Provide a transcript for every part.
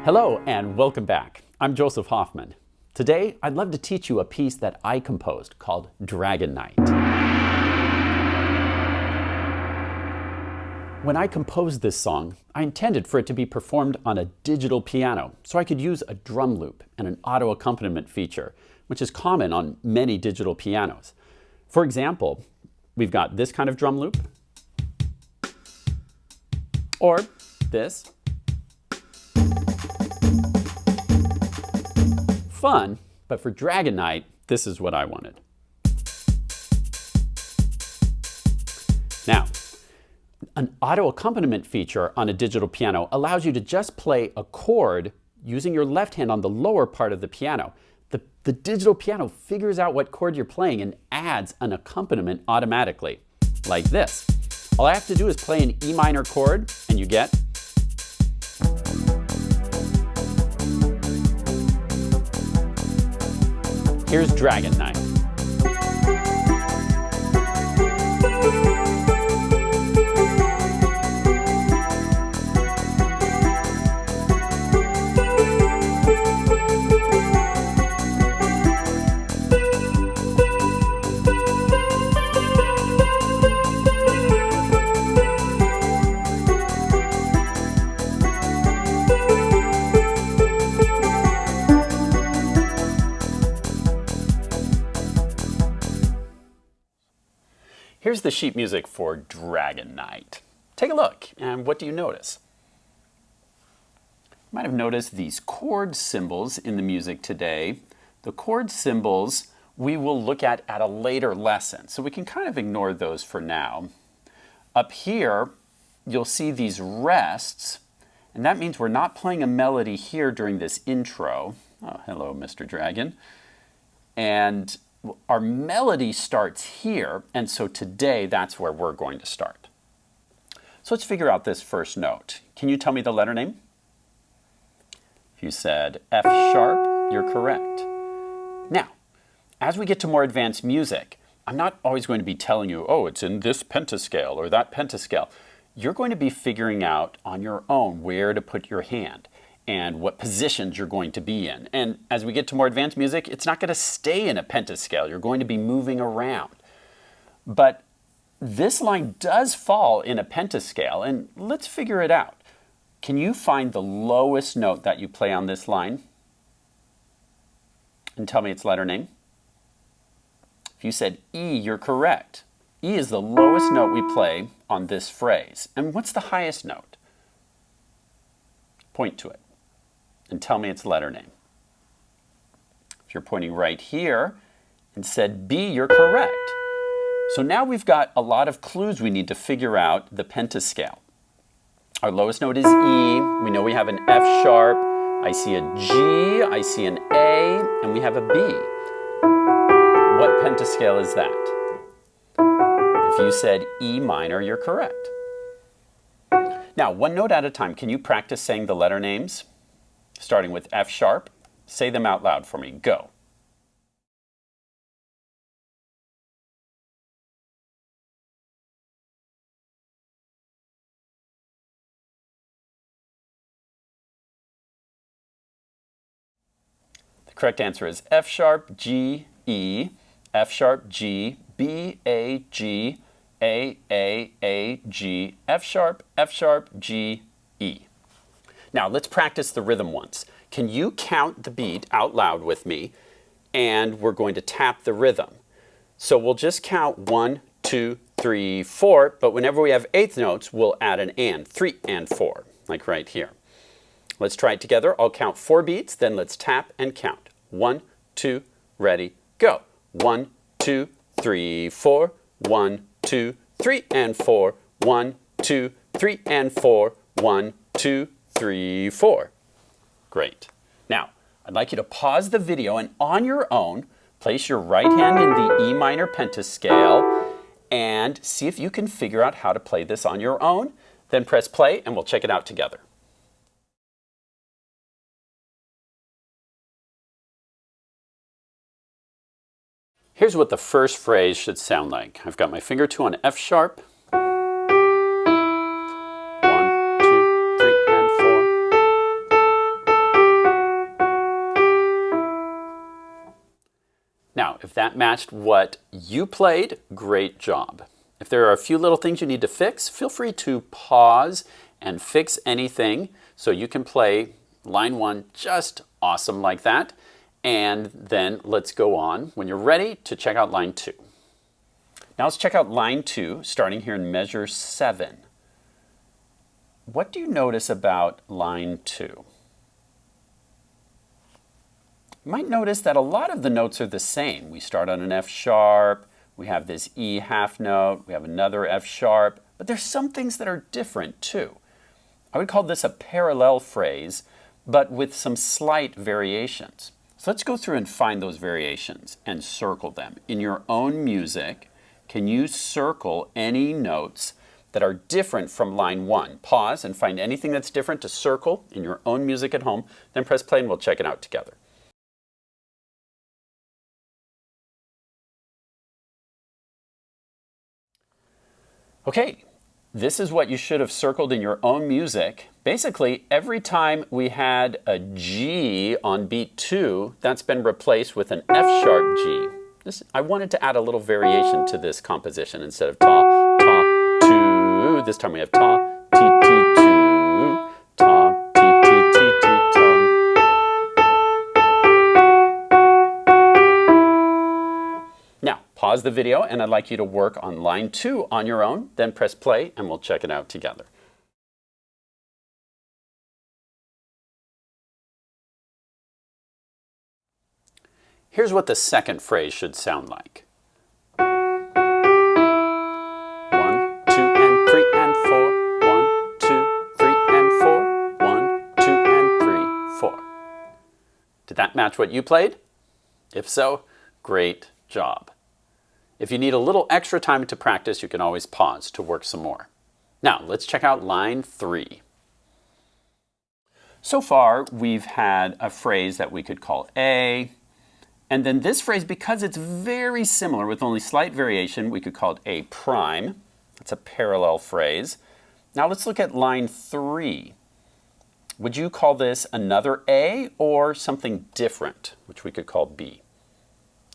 Hello and welcome back. I'm Joseph Hoffman. Today, I'd love to teach you a piece that I composed called Dragon Night. When I composed this song, I intended for it to be performed on a digital piano, so I could use a drum loop and an auto accompaniment feature, which is common on many digital pianos. For example, we've got this kind of drum loop, or this. Fun, but for Dragon Night, this is what I wanted. Now, an auto accompaniment feature on a digital piano allows you to just play a chord using your left hand on the lower part of the piano. The digital piano figures out what chord you're playing and adds an accompaniment automatically, like this. All I have to do is play an E minor chord, and you get here's Dragon Night. Here's the sheet music for Dragon Night. Take a look, and what do you notice? You might have noticed these chord symbols in the music today. The chord symbols we will look at a later lesson, so we can kind of ignore those for now. Up here, you'll see these rests, and that means we're not playing a melody here during this intro. Oh, hello, Mr. Dragon. And our melody starts here, and so today that's where we're going to start. So let's figure out this first note. Can you tell me the letter name? If you said F sharp, you're correct. Now, as we get to more advanced music, I'm not always going to be telling you, oh, it's in this pentascale or that pentascale. You're going to be figuring out on your own where to put your hand and what positions you're going to be in. And as we get to more advanced music, it's not going to stay in a pentascale. You're going to be moving around. But this line does fall in a pentascale, and let's figure it out. Can you find the lowest note that you play on this line? And tell me its letter name. If you said E, you're correct. E is the lowest note we play on this phrase. And what's the highest note? Point to it and tell me its letter name. If you're pointing right here and said B, you're correct. So now we've got a lot of clues we need to figure out the pentascale. Our lowest note is E. We know we have an F sharp. I see a G. I see an A. And we have a B. What pentascale is that? If you said E minor, you're correct. Now, one note at a time, can you practice saying the letter names? Starting with F sharp. Say them out loud for me. Go. The correct answer is F sharp, G, E, F sharp, G, B, A, G, A, G, F sharp, G, E. Now let's practice the rhythm once. Can you count the beat out loud with me? And we're going to tap the rhythm. So we'll just count 1, 2, 3, 4, but whenever we have eighth notes, we'll add an and, 3 and 4, like right here. Let's try it together. I'll count 4 beats, then let's tap and count. 1, 2, ready, go. 1, 2, 3, 4, 1, 2, 3 and 4, 1, 2, 3 and 4, 1, 2, 3, 4. Great. Now, I'd like you to pause the video and on your own, place your right hand in the E minor pentascale and see if you can figure out how to play this on your own. Then press play and we'll check it out together. Here's what the first phrase should sound like. I've got my finger 2 on F sharp. 1, 2, 3, and 4. if that matched what you played, great job. If there are a few little things you need to fix, feel free to pause and fix anything so you can play line 1 just awesome like that. And then let's go on when you're ready to check out line 2. Now let's check out line 2, starting here in measure 7. What do you notice about line 2? You might notice that a lot of the notes are the same. We start on an F sharp, we have this E half note, we have another F sharp, but there's some things that are different too. I would call this a parallel phrase, but with some slight variations. So let's go through and find those variations and circle them. In your own music, can you circle any notes that are different from line 1? Pause and find anything that's different to circle in your own music at home, then press play and we'll check it out together. Okay, this is what you should have circled in your own music. Basically, every time we had a G on beat 2, that's been replaced with an F sharp G. I wanted to add a little variation to this composition. Instead of ta, ta, 2, this time we have ta, ti, ti, 2, ta, ti, ti, ti, ti, ta. Now, pause the video and I'd like you to work on line 2 on your own, then press play and we'll check it out together. Here's what the second phrase should sound like. 1, 2, and 3, and 4. 1, 2, 3, and 4. 1, 2, and 3, 4. Did that match what you played? If so, great job. If you need a little extra time to practice, you can always pause to work some more. Now, let's check out line 3. So far, we've had a phrase that we could call A, and then this phrase, because it's very similar with only slight variation, we could call it A prime. It's a parallel phrase. Now let's look at line 3. Would you call this another A or something different, which we could call B?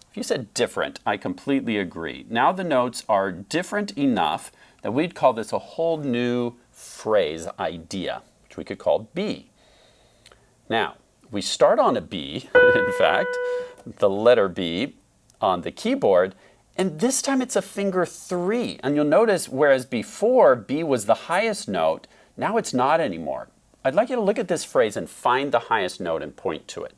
If you said different, I completely agree. Now the notes are different enough that we'd call this a whole new phrase idea, which we could call B. Now, we start on a B, in fact, the letter B on the keyboard, and this time it's a finger 3. And you'll notice, whereas before B was the highest note, now it's not anymore. I'd like you to look at this phrase and find the highest note and point to it.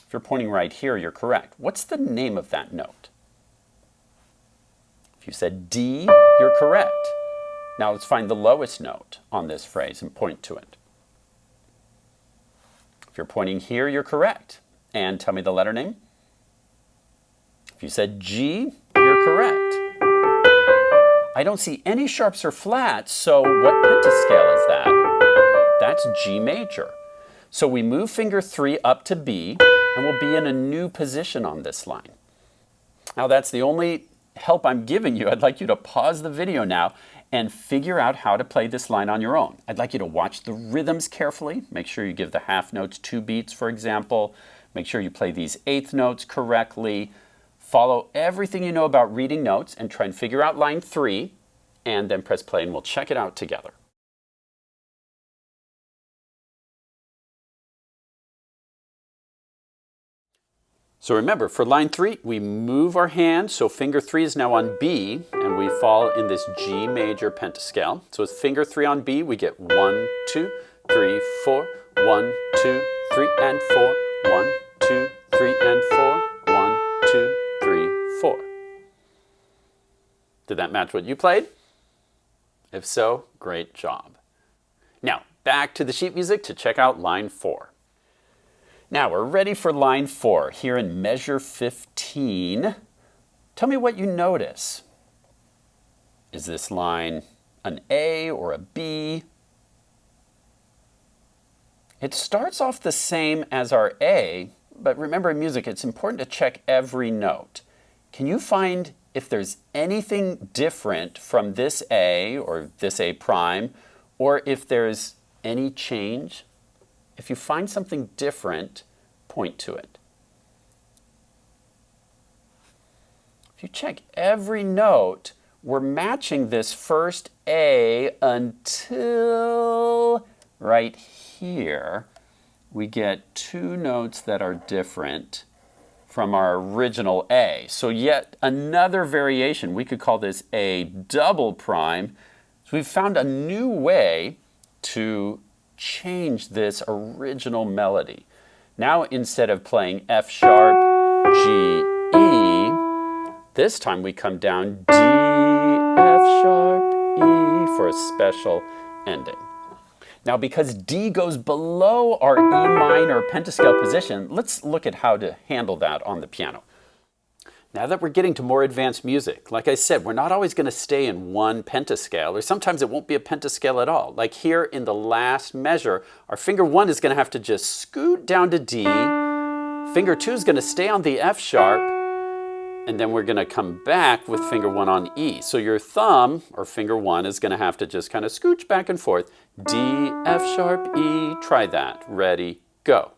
If you're pointing right here, you're correct. What's the name of that note? If you said D, you're correct. Now let's find the lowest note on this phrase and point to it. If you're pointing here, you're correct. And tell me the letter name. If you said G, you're correct. I don't see any sharps or flats, so what pentascale is that? That's G major. So we move finger 3 up to B, and we'll be in a new position on this line. Now that's the only help I'm giving you. I'd like you to pause the video now and figure out how to play this line on your own. I'd like you to watch the rhythms carefully. Make sure you give the half notes 2 beats, for example. Make sure you play these eighth notes correctly. Follow everything you know about reading notes and try and figure out line 3, and then press play and we'll check it out together. So remember, for line 3, we move our hand, so finger 3 is now on B, and we fall in this G major pentascale. So with finger 3 on B, we get 1, 2, 3, 4, 1, 2, 3, and 4, 1, 2, 3, and 4, 1, 2, 3, 4. Did that match what you played? If so, great job. Now, back to the sheet music to check out line 4. Now we're ready for line 4 here in measure 15. Tell me what you notice. Is this line an A or a B? It starts off the same as our A, but remember in music it's important to check every note. Can you find if there's anything different from this A or this A prime, or if there's any change? If you find something different, point to it. if you check every note, we're matching this first A until right here we get two notes that are different from our original A. So yet another variation. We could call this a double prime. So we've found a new way to change this original melody. Now instead of playing F sharp, G, E, this time we come down D, F sharp, E for a special ending. Now because D goes below our E minor pentascale position, let's look at how to handle that on the piano. Now that we're getting to more advanced music, like I said, we're not always going to stay in one pentascale, or sometimes it won't be a pentascale at all. Like here in the last measure, our finger 1 is going to have to just scoot down to D, finger 2 is going to stay on the F sharp, and then we're going to come back with finger 1 on E. So your thumb, or finger 1, is going to have to just kind of scooch back and forth. D, F sharp, E, try that. Ready, go.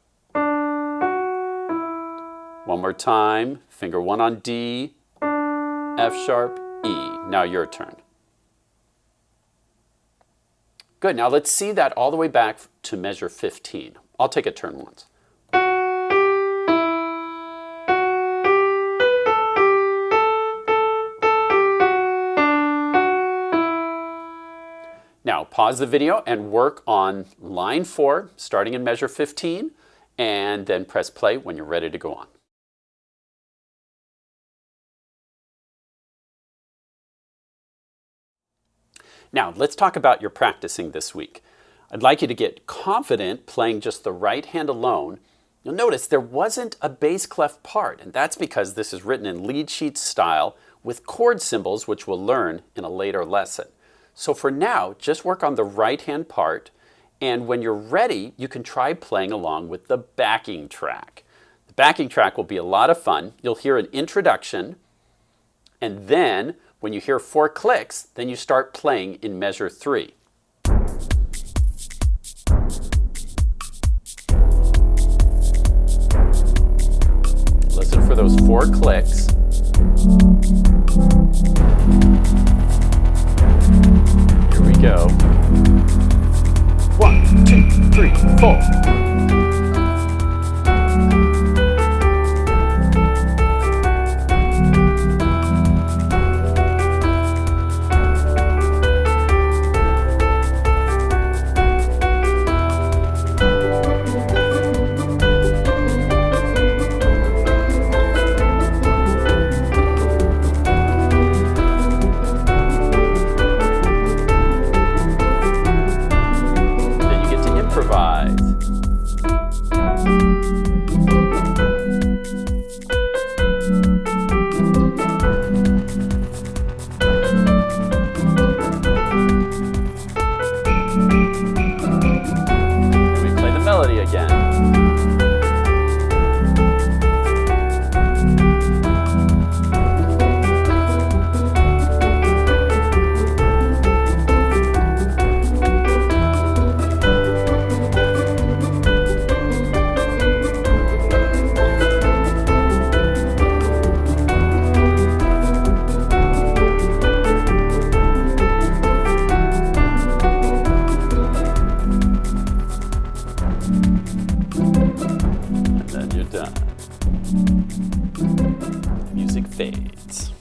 One more time, finger 1 on D, F sharp, E. Now your turn. Good, now let's see that all the way back to measure 15. I'll take a turn once. Now pause the video and work on line 4, starting in measure 15, and then press play when you're ready to go on. Now, let's talk about your practicing this week. I'd like you to get confident playing just the right hand alone. You'll notice there wasn't a bass clef part, and that's because this is written in lead sheet style with chord symbols, which we'll learn in a later lesson. So for now, just work on the right hand part, and when you're ready, you can try playing along with the backing track. The backing track will be a lot of fun. You'll hear an introduction, and then when you hear 4 clicks, then you start playing in measure 3. Listen for those 4 clicks. Here we go. 1, 2, 3, 4. Fades.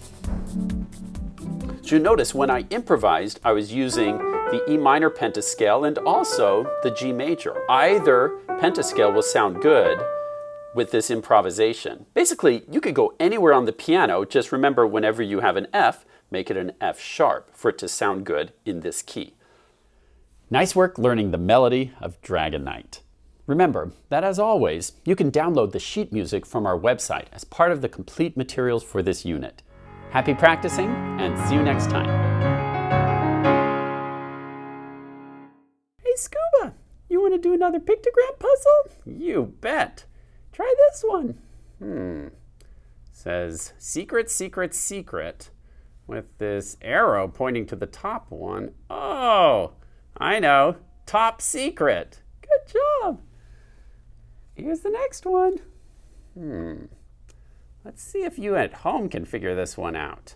So you notice when I improvised, I was using the E minor pentascale and also the G major. Either pentascale will sound good with this improvisation. Basically, you could go anywhere on the piano, just remember whenever you have an F, make it an F sharp for it to sound good in this key. Nice work learning the melody of Dragon Knight. Remember that, as always, you can download the sheet music from our website as part of the complete materials for this unit. Happy practicing, and see you next time. Hey Scuba, you want to do another pictogram puzzle? You bet. Try this one. Says secret, secret, secret, with this arrow pointing to the top one. Oh, I know, top secret. Good job. Here's the next one. Let's see if you at home can figure this one out.